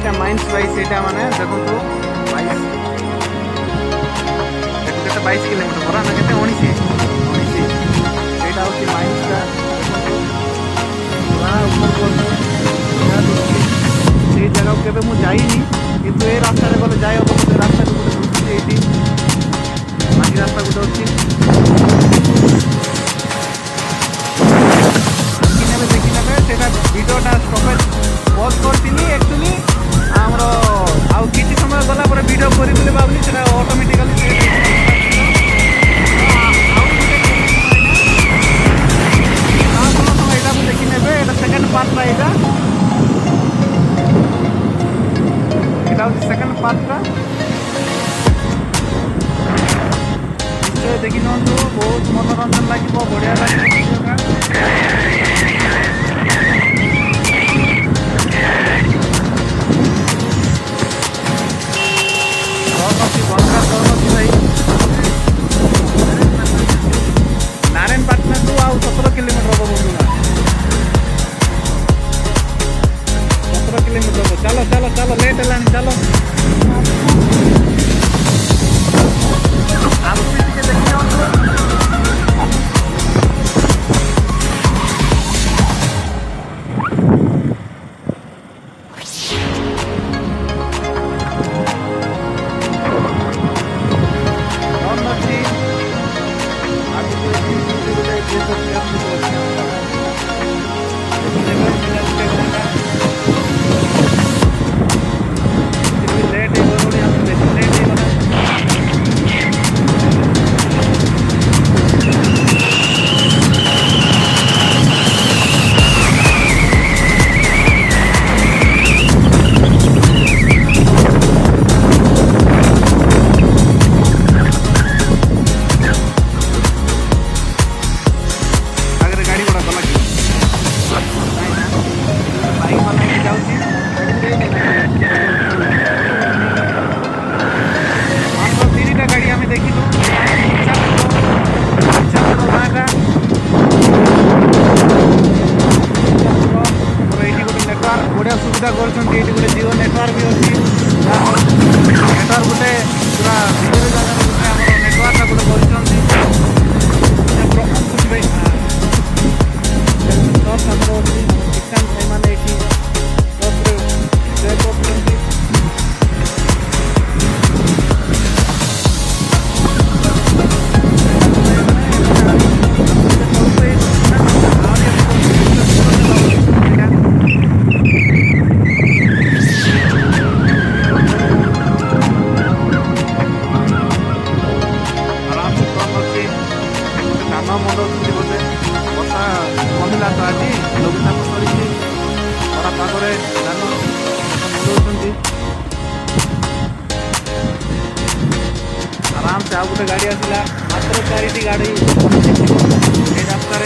এইটা মাইন্স বাইশ এটা মানে দেখুন তো 22 কেতে 22 কিলোমিटर পরা না কেতে 19 এইটা হচ্ছে মাইন্সটা দেখুন পুরা উপর সেই জায়গাও কেবে মু যাইনি কিন্তু এই রাস্তাରେ গলে যাই হব কিন্তু রাস্তা গুলো ঢুকছে এইটি বাকি রাস্তা গুলো হচ্ছে দেখি নেবে সেটা ভিডিওটা স্টপেজ পজ করತೀನಿ একচুয়ালি আমার ଆଉ କିଛି ସମୟ ଗଲା ପରେ ଭିଡ଼ିଓ କରିବି ବୋଲି ଭାବିଲି ସେଟା ଅଟୋମେଟିକାଲି ଏଇଟା ମୁଁ ଦେଖି ନେବେ ଏଇଟା ସେକେଣ୍ଡ ପାର୍ଟଟା ଏଇଟା ହେଉଛି ସେକେଣ୍ଡ ପାର୍ଟଟା ନିଶ୍ଚୟ ଦେଖି ନିଅନ୍ତୁ ବହୁତ ମନୋରଞ୍ଜନ ଲାଗିବ ବଢ଼ିଆ ଲାଗିବ नारायणपाटना टू आउ 17 किलोमीटर हम बोलूँ 17 किलोमीटर हम चलो चलो चलो लेट है चलो बढ़िया सुविधा कर गोटे जियो नेटवर्क भी अच्छी नेटवर्क गोटे पूरा भितर जगह गोटे नेटवर्क गोटे किसान भाई मैंने ये आराम से आउ गोटे गाड़ी आसला मात्र 4टी गाड़ी रास्तार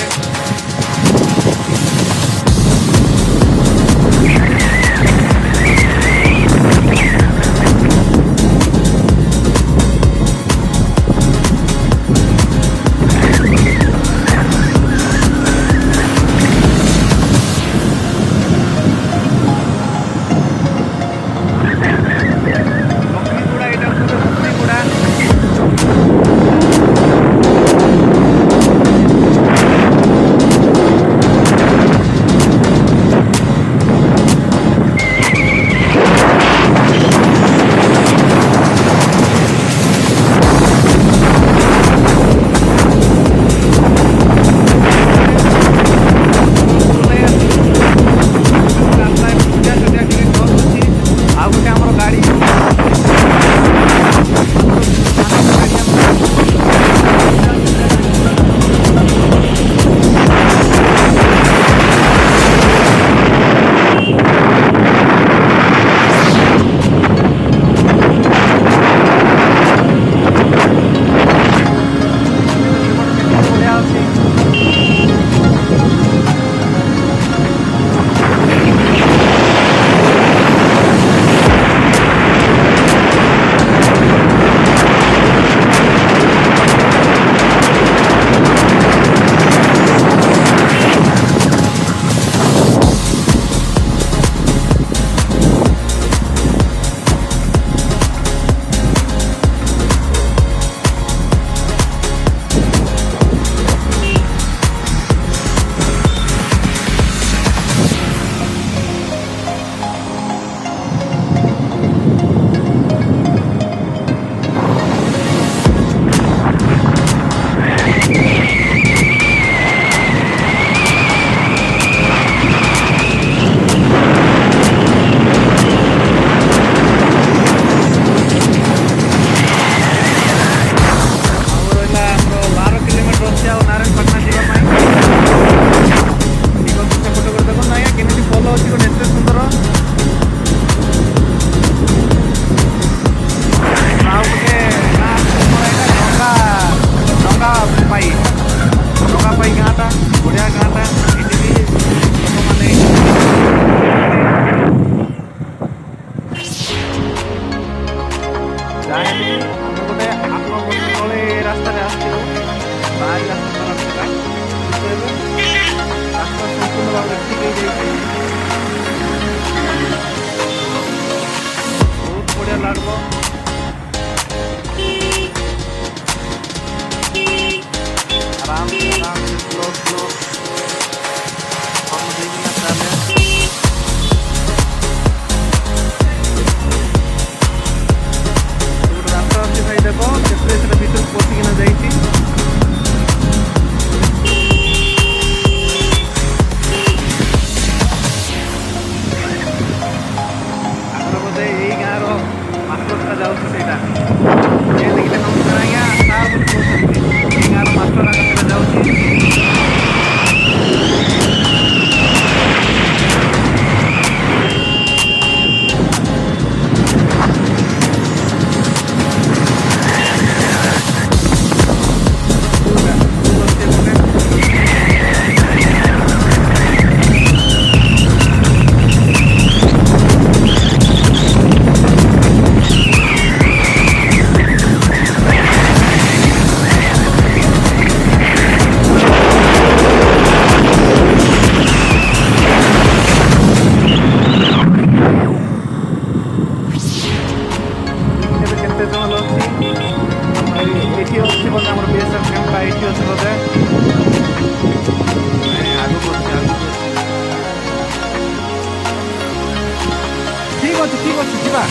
ଠିକ୍ ଅଛି ଯିବା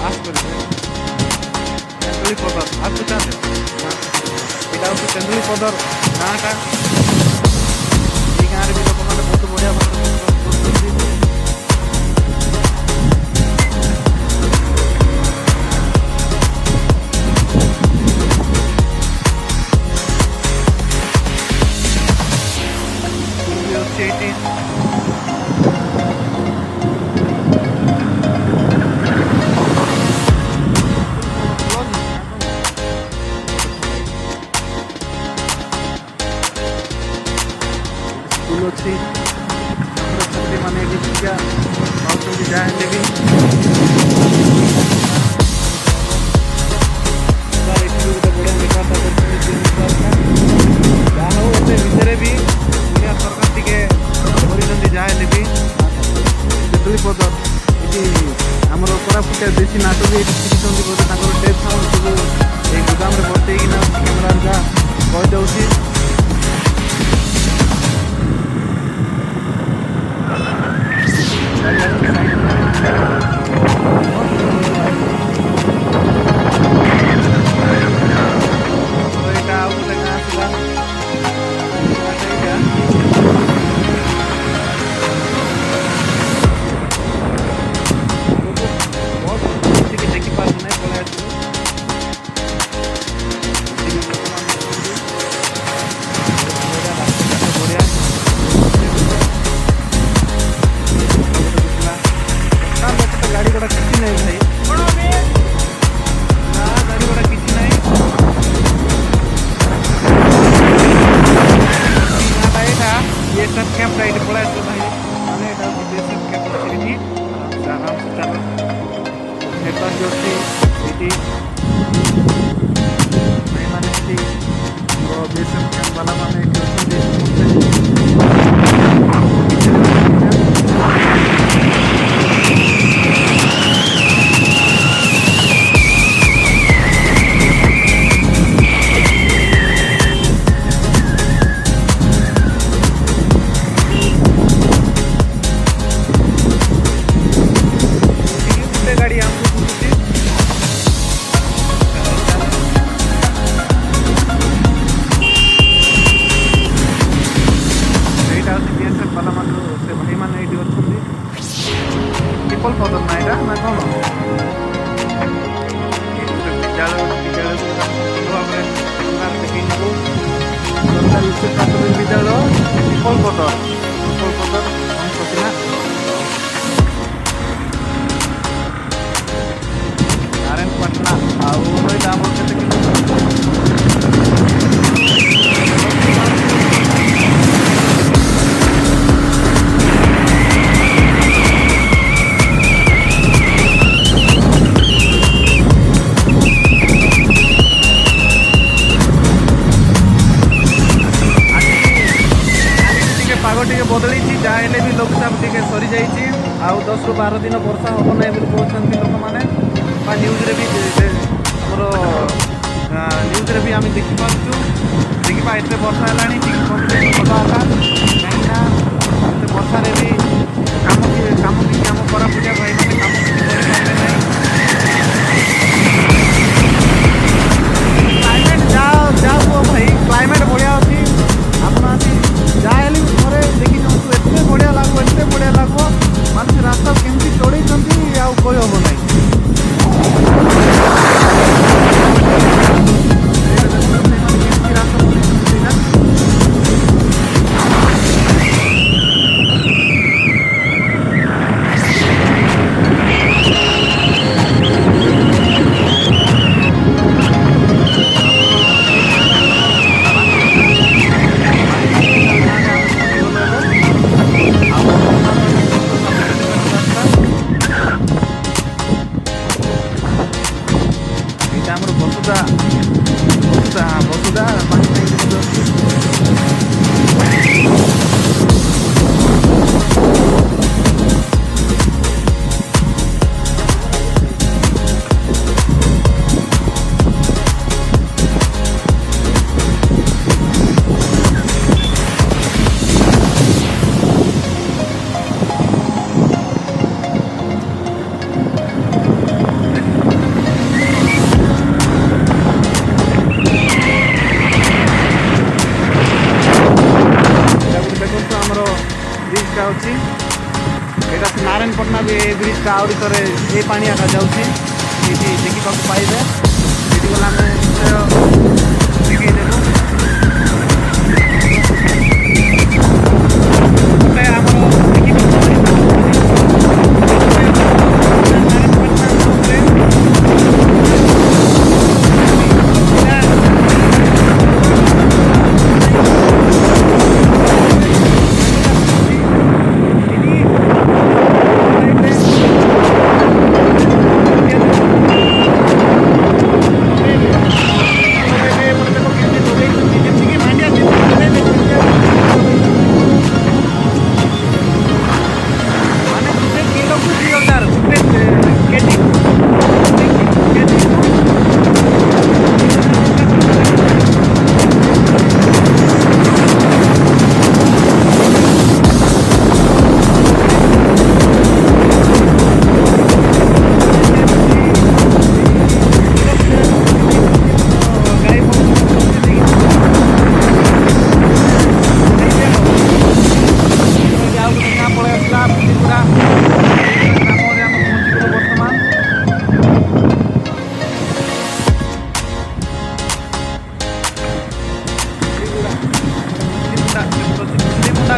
ପାସ୍ କରିବେ ତେନ୍ଦୁଳି ପଦର ଆସୁ ଚାଲେ ଏଇଟା ହେଉଛି ତେନ୍ଦୁଳି ପଦର ଗାଁଟା। ଏଇ ଗାଁରେ ବି ଲୋକମାନେ ବହୁତ ବଢ଼ିଆ ଭାବରେ ଅଛି ଛାତ୍ରୀମାନେ ଏଠି ଶିକ୍ଷା ପାଉଛନ୍ତି ଯାହା ହେଲେ ବି ଏଠି ଗୋଟେ ବଢ଼ିଆ ବେପାରଟା କରୁଛନ୍ତି ଯାହା ହଉ ଏତେ ଭିତରେ ବି ଓଡ଼ିଆ ସରକାର ଟିକେ କରିଛନ୍ତି ଯାହା ହେଲେ ବି ତେନ୍ଦୁଳି ପଦର ଏଠି ଆମର କୋରାପୁଟିଆ ଦେଶୀ ନାଟ ବି ଏଠି ଶିଖିଛନ୍ତି ବୋଧେ ତାଙ୍କର ଟେପ୍ ସାଉଣ୍ଡ ସବୁ ଏଇ ଗୋଦାମରେ ବସେଇକିନା କ୍ୟାମେରାରେ ଯାହା କହିଦେଉଛି। ଗାଡ଼ି ଗୁଡ଼ା କିଛି ନାହିଁ ଭାଇ ନା ଗାଡ଼ି ଗୁଡ଼ା କିଛି ନାହିଁ ଗାଁଟା ଏଇଟା ଏସଏଫ କ୍ୟାମ୍ପଟା ଏଇଠି ପଳାଇ ଆସିବ ଭାଇ ମାନେ ଏଇଟା ହେଉଛି ଏସଏଫ କ୍ୟାମ୍ପ ଅଛି ଏଠି ଆରାମସେ ଚାଲ ନେଟୱାର୍କ ବି ଅଛି ଏଇଠି ଭାଇମାନେ ଏଠି ଏସଏଫ କ୍ୟାମ୍ପ ବାଲା ମାନେ ଏଠି ଅଛନ୍ତି गाड़ी हमको पूछती এইটা হচ্ছে বিএসএফ বালা মানে সে ভাই মানে এইটি অଛନ୍ତି ট্রিপল পদর না এটা না কোন বিদ্যালয় ভাবে সরকার থেকে নিব সরকার উচ্চ প্রাথমিক বিদ্যালয় ট্রিপল পদর অংশটি না नारायणपटना ଆଉ ଏଇଟା ଆମର କେତେ ପାଗ ଟିକେ ବଦଳିଛି ଯାହା ହେଲେ ବି ଲଘୁଚାପ ଟିକେ ସରିଯାଇଛି ଆଉ 10ରୁ 12 ଦିନ ବର୍ଷା ହେବ ନାହିଁ ବୋଲି କହୁଛନ୍ତି ଲୋକମାନେ ବା ନ୍ୟୁଜ୍ରେ ବି ଆମର ନ୍ୟୁଜ୍ରେ ବି ଆମେ ଦେଖିପାରୁଛୁ ଦେଖିବା ଏତେ ବର୍ଷା ହେଲାଣି ଟିକେ କମିଲେ ଭଲ ହେଲା କାହିଁକିନା ଏତେ ବର୍ଷାରେ ବି କାମ କୋରାପୁଟିଆ ଭାଇମାନେ କାମ କିଛି କରିପାରିଲେ ନାହିଁ। କ୍ଲାଇମେଟ୍ ଯାହା କୁହ ଭାଇ କ୍ଲାଇମେଟ୍ ବଢ଼ିଆ ଅଛି ଆପଣ ଆସି ଯାହା ହେଲେ ବି ଥରେ ଦେଖି ଯାଆନ୍ତୁ ଏତେ ବଢ଼ିଆ ଲାଗିବ ମାନେ ସେ ରାସ୍ତା କେମିତି ଚଢ଼େଇଛନ୍ତି ଆଉ କହିହେବ ନାହିଁ। जाऊँगी एटा नारायणपटना भी ए ब्रिजटा आउरी थे ये पानी आका जाऊँगी ये देखा पाइबे ये गला आम निश्चय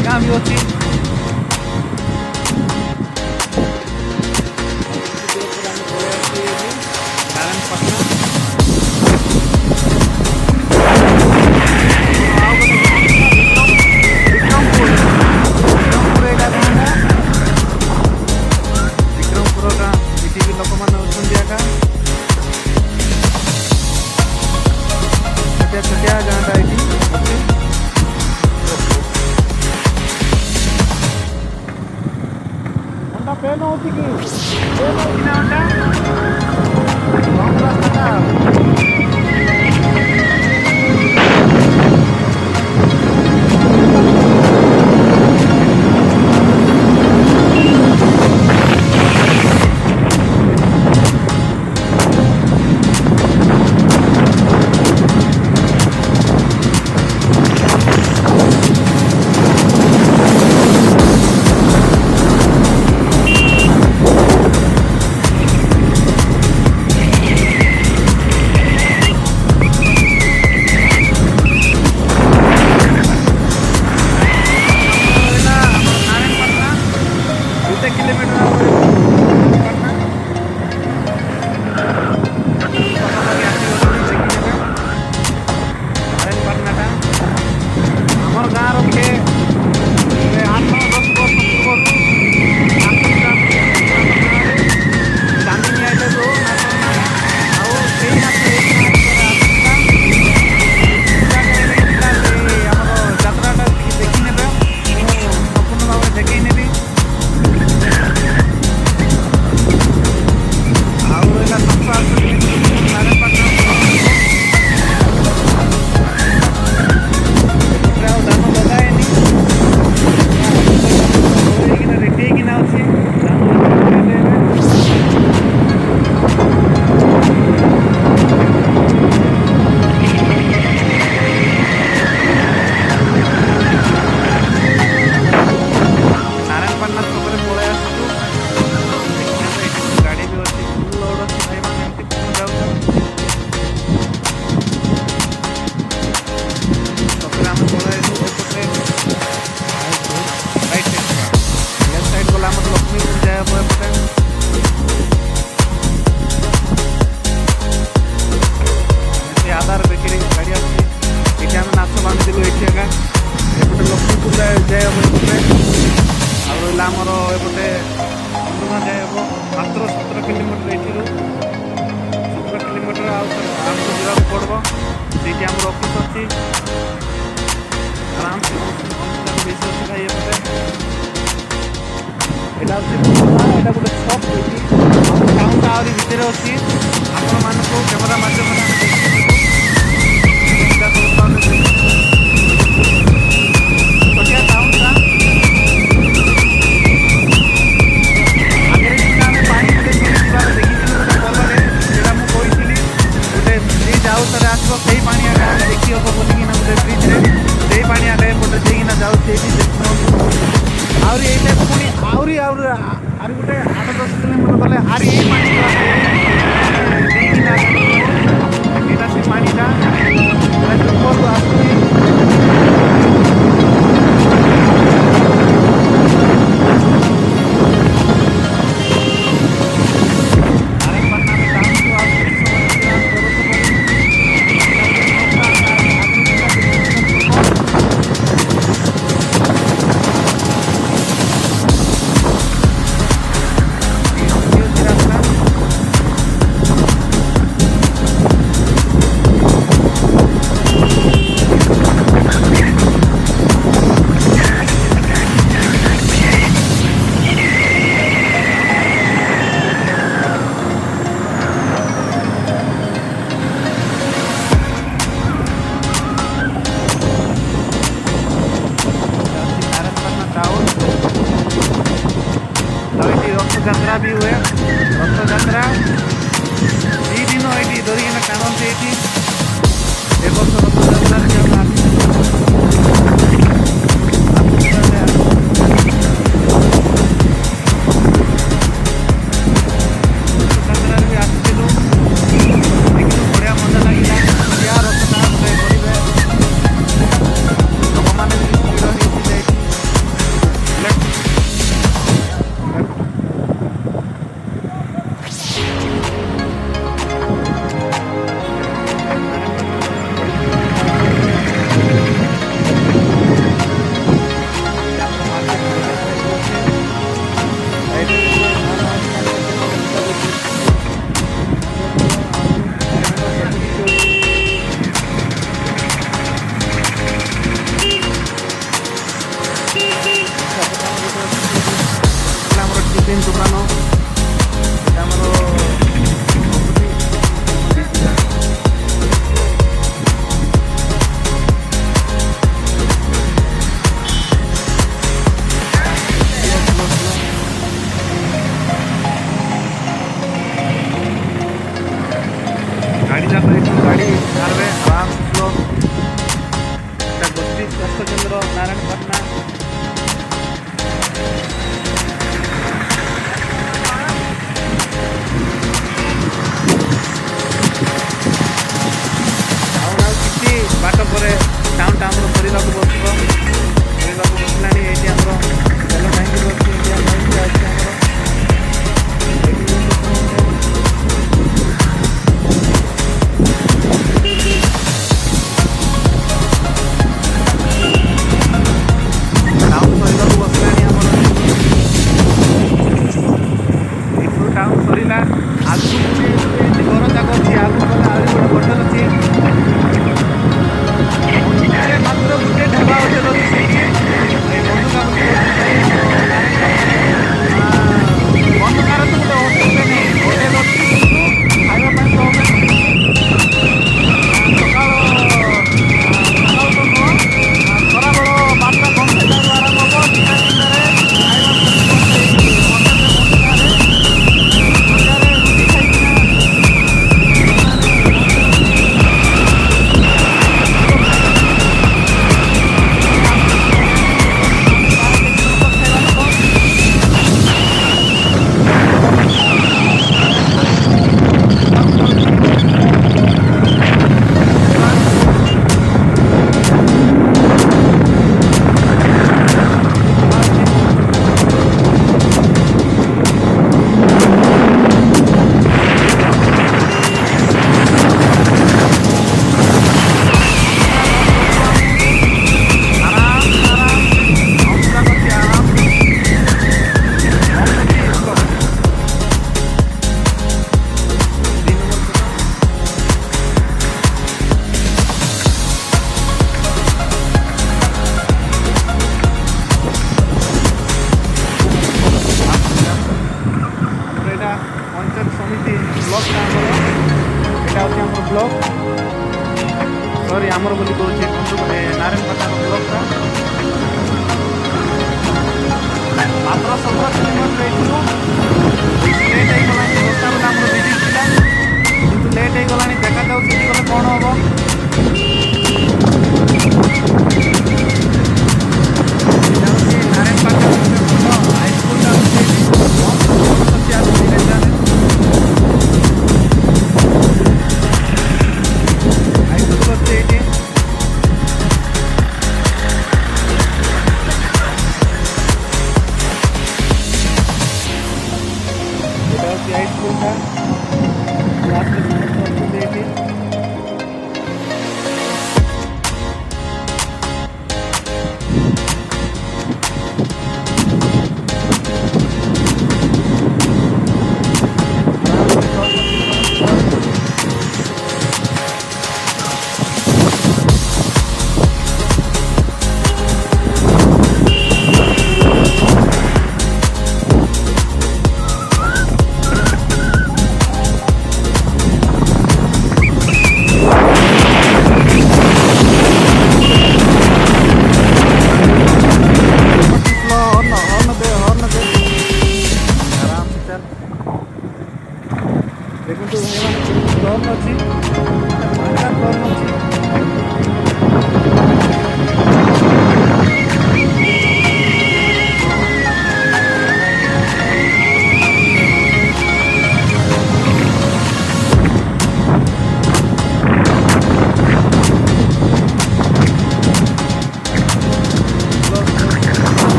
गाँ भी अच्छी छोटिया गाँटा ये पेन होती कि आमर एपटे अंदुमा जाए मात्र 17 किलोमीटर ये 17 किलोमीटर आमको जावाक पड़ब से आम अफिस् अच्छी आराम से बेस अच्छी भाई एपटे यहाँ यहाँ गोटे छक टाउन आहरी भितर अच्छी आपण मानक कैमेरा मध्यम छोटिया टाउन था जाऊँ आसो से पानी आगे देखी हम बोलिकिना गोटे ब्रिज्रे से पानी आगे एपटे जाइना जाऊँ ଆହୁରି ଏଇଟା ପୁଣି ଆହୁରି ଆହୁରି ଆହୁରି ଗୋଟେ 8-10 କିଲୋମିଟର ଗଲେ ଆହୁରି ଏଇ ପାଣି ଦେଇକିନା ଏଇଟା ସେ ପାଣିଟା ଉପରକୁ ଆସୁଛି। रथଯାତ୍ରା ବି ହୁଏ। ରଥଯାତ୍ରା 2 ଦିନ ଏଇଠି ଧରିକିନା ଟାଣନ୍ତି। ଏଇଠି ଏ ବର୍ଷ ରଥଯାତ୍ରାରେ ବି ଆମେ ଆସିଥିଲୁ। ରଥଯାତ୍ରାରେ ବି ଆସିଥିଲୁ, ଦେଖିଲୁ, ବଢ଼ିଆ ମଜା ଲାଗିଲା। ବଢ଼ିଆ ରଥଯାତ୍ରା କରିବେ, ଲୋକମାନେ ବି ଭିଡ଼ ହେଇଥିଲେ। ଆମର ଟିଫିନ୍ ଦୋକାନ, ଏଇଟା ଆମର ଗାଡ଼ି ଯାକ ଏଠୁ ଗାଡ଼ି ବାହାରବେ ଆରାମ ସ୍ଲୋ। এটা ଗୋଷ୍ଠୀ ସ୍ୱାସ୍ଥ୍ୟ କେନ୍ଦ୍ର ନାରାୟଣପାଟଣା।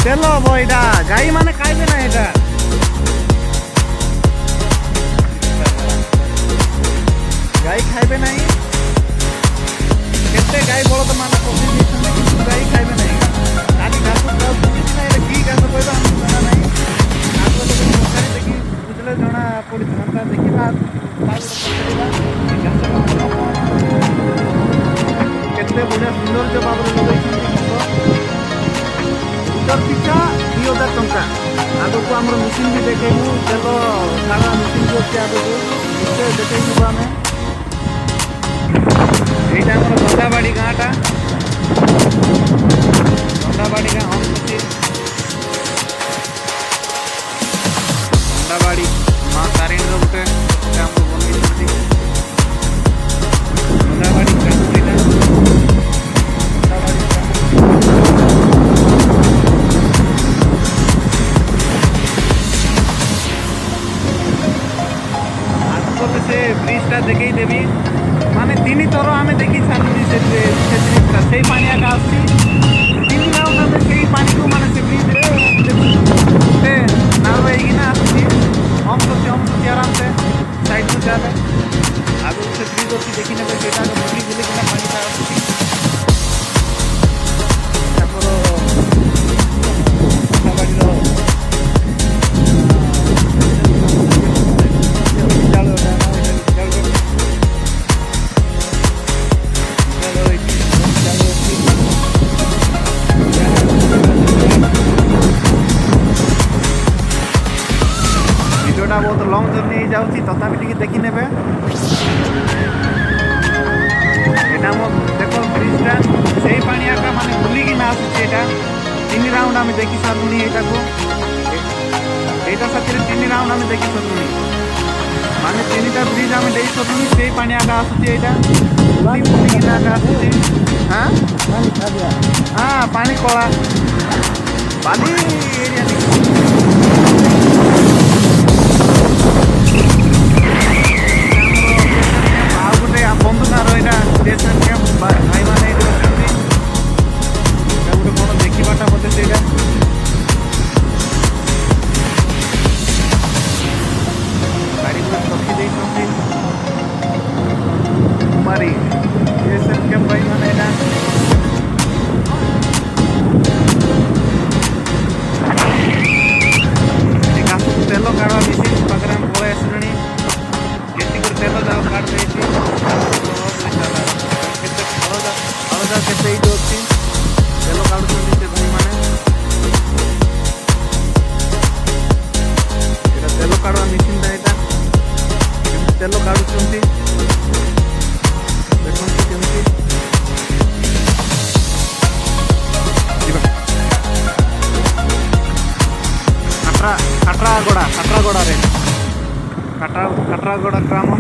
তেল হব এটা গাই মানে খাইবে না এটা গাই খাইবে নাই কেতে গাই বলদ মানে পশি দিয়েছেন কিন্তু গাই খাইবে নাই খালি ঘাস খাও বুঝিছি না এটা কি ঘাস কইবা আমি জানা নাই আগে তো সরকারি দেখি বুঝলে জଣା পড়িଥାন্তা ଦେଖିବା କେତେ ବଢ଼ିଆ ସୌନ୍ଦର୍ଯ୍ୟ ଭାବରେ ଲଗେଇଛନ୍ତି ଲିଟର ପିଛା 2000 ଟଙ୍କା ଆଗକୁ ଆମର ମେସିନ୍ ବି ଦେଖେଇବୁ ତେଲ ଢାଳା ମେସିନ୍ ବି ଅଛି ଆଗକୁ ନିଶ୍ଚୟ ଦେଖେଇଯିବୁ ଆମେ এইটা আমার দন্দাবাড়ি গাঁটা দন্দাবাড়ি গাঁ হচ্ছে দন্দাবাড়ি মা তারিণীর গোটে গ্রাম বনাইଛନ୍ତି ଦନ୍ଦାବାଡ଼ି ଏଇଟା ଦନ୍ଦାବାଡ଼ି ଆଗକୁ ସେ ବ୍ରିଜଟା ଦେଖେଇ ଦେବି ମାନେ 3 ଥର ଆମେ ଦେଖି ସାରିଲୁଣି ସେ ବ୍ରିଜଟା ସେଇ ପାଣି ଆକା ଆସୁଛି 3 ରାଉଣ୍ଡ ଆମେ ସେଇ ପାଣିକୁ ମାନେ ସେ ବ୍ରିଜରେ ଗୋଟେ ନାଳ ହେଇକିନା ଆସୁଛି ହମ୍ସ ଆରାମସେ ସାଇଡ୍କୁ ଚାଲେ ଆଗକୁ ସେ ବ୍ରିଜ୍ ଅଛି ଦେଖି ନେବେ ସେଇଟା ବୁଲି ବୁଲିକିନା ପାଣିଟା ଆସୁଛି ଆମର ଦନ୍ଦାବାଡ଼ିର ভিডিওটা বহুত লং জর্নি হয়ে যাচ্ছি তথাপি টিকে দেখি নেবে এটা আমার দেখো ব্রিজটা সেই পানি আঁকা মানে বুলিকি না আসছে এটা 3 রাউন্ড আমি দেখি সারুনি এটাকে এইটা সাথে 3 রাউন্ড আমি দেখি সারুনি মানে 3টা ব্রিজ আমি দেখি সারুনি সেই পানি আঁকা আসছে এটা বুলিকি না আঁকা আসছে হ্যাঁ হ্যাঁ পানি কলা বালি এরিয়া ଆଉ ଗୋଟେ ବନ୍ଧୁକାର ଏଇଟା ଷ୍ଟେସନ କ୍ୟାମ୍ପ ଭାଇମାନେ ଏଇଠି ଅଛନ୍ତି ଏଇଟା ଗୋଟେ କ'ଣ ଦେଖିବାଟା ବୋଧେ ସେଇଟା ଗାଡ଼ି ଗୁଡ଼ା ରଖିଦେଇଛନ୍ତି କୁମାରୀ ଷ୍ଟେସନ କ୍ୟାମ୍ପ ଭାଇମାନେ ଏଇଟା ଘାସକୁ ତେଲ କାଢ଼ବା ମେସିନ୍ ପାଖରେ ଆମେ ପଳେଇ ଆସିଲୁଣି ଯେତିକି ତେଲ ଯାକ କାଢ଼ି ଦେଇଛି କେତେ ହଳଦା କେତେ ଏଇଠି ଅଛି ତେଲ କାଢ଼ୁଛନ୍ତି ସେ ଭାଇମାନେ ଏଇଟା ତେଲ କାଢ଼ବା ମେସିନ୍ଟା ଏଇଟା କେମିତି ତେଲ କାଢ଼ୁଛନ୍ତି ଦେଖନ୍ତୁ କେମିତି ଯିବା କାଟ୍ରାଗୋଡ଼ାରେ କାଟ୍ରାଗୋଡ଼ା ଗ୍ରାମ